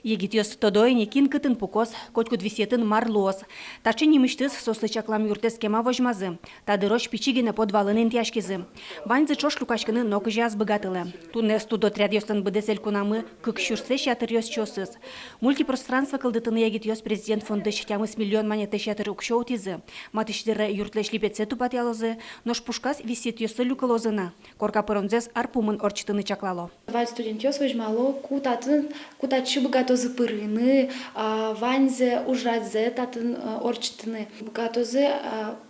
Егитёс тодой некин кытын пукос, котькуд висетін марлоз. Тачы неміштіз сослы чаклам юртес кема вожмазы. Тадырош пичигіне подвалын интяшкизы. Ванзы чош лукашкыны нокы жаз богатылы. Тунес тудотряд ёстын быдесель кунамы кык шурсе шатыр ёс чосыз. Мультипространство кылдытыны егитёс президент фонды шитямыс миллион монеты шатыр укшоу тизы. Матыштыры юртлеш липеце тупат ялозы, нош пушкас висит ёсы люкалозына. Корка пыронзес арпумын орчытыны чаклало. Вань студент ёс вожмало кутачы богатозы пырыны, ваньзе ужрадзе татын орчытыны. Богатозы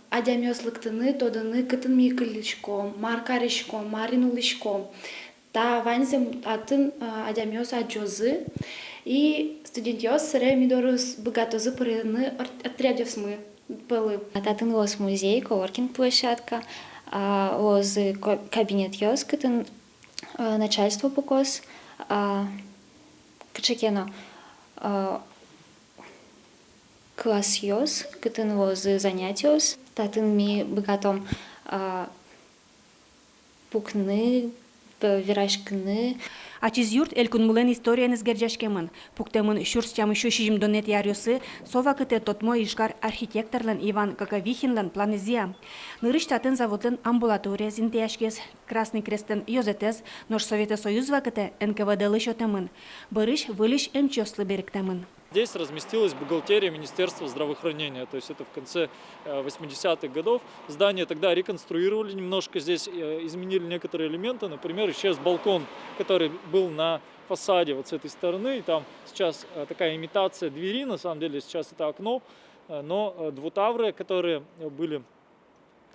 адямёслыктыны тодыны кытын микылычком, маркарышком, маринулышком. Та ваньзе татын адямёс аджозы. И студент ёс сыре мидорус богатозы пырыны отрядёсмы пылы. Татын лос музей, коворкинг площадка, лос кабинет ёс, кытын начальство покос, кычекено класс ёс, кытын лос занятиос, татын ми богатом пукны, вирашкны. Ачиз юрт элкун мулен историяныз герджашкемын. Пуктемын шурстямы шушижим донет ярюсы, сова кыте тотмо ишкар архитекторлан Иван Какавихинлан планезия. Нырыш татын заводлын амбулатория зинтяшкес, Красный Крестен йозетес, нож Совета Союзва кыте НКВД лышотемын. Барыш вылиш эмчослы беректемын. Здесь разместилась бухгалтерия Министерства здравоохранения. То есть это в конце 80-х годов. Здание тогда реконструировали немножко, здесь изменили некоторые элементы. Например, исчез балкон, который был на фасаде вот с этой стороны. И там сейчас такая имитация двери, на самом деле сейчас это окно. Но двутавры, которые были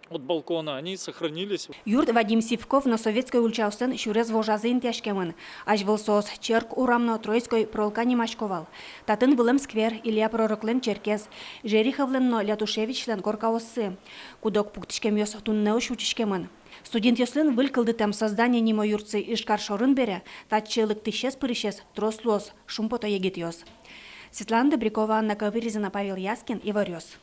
от балкона, они сохранились. Юрт Вадим Сивков на советской ульчаустен шурез вожазы интяшкемын. Аж вылсос черк урамно тройской пролка немашковал. Татын вылым сквер Илья Пророклен черкес. Жериховленно Лятушевичлен коркаосы. Кудок пуктишкем ёс туннеуш учишкемын. Студент ёслен вылькылды там создание нимо юртсы ишкар шорын бере, татчылык тыщес пырышес трослос шумпото егит ёс. Светлана Добрякова, Анна Кавыризина, Павел Яскин, Иварёс.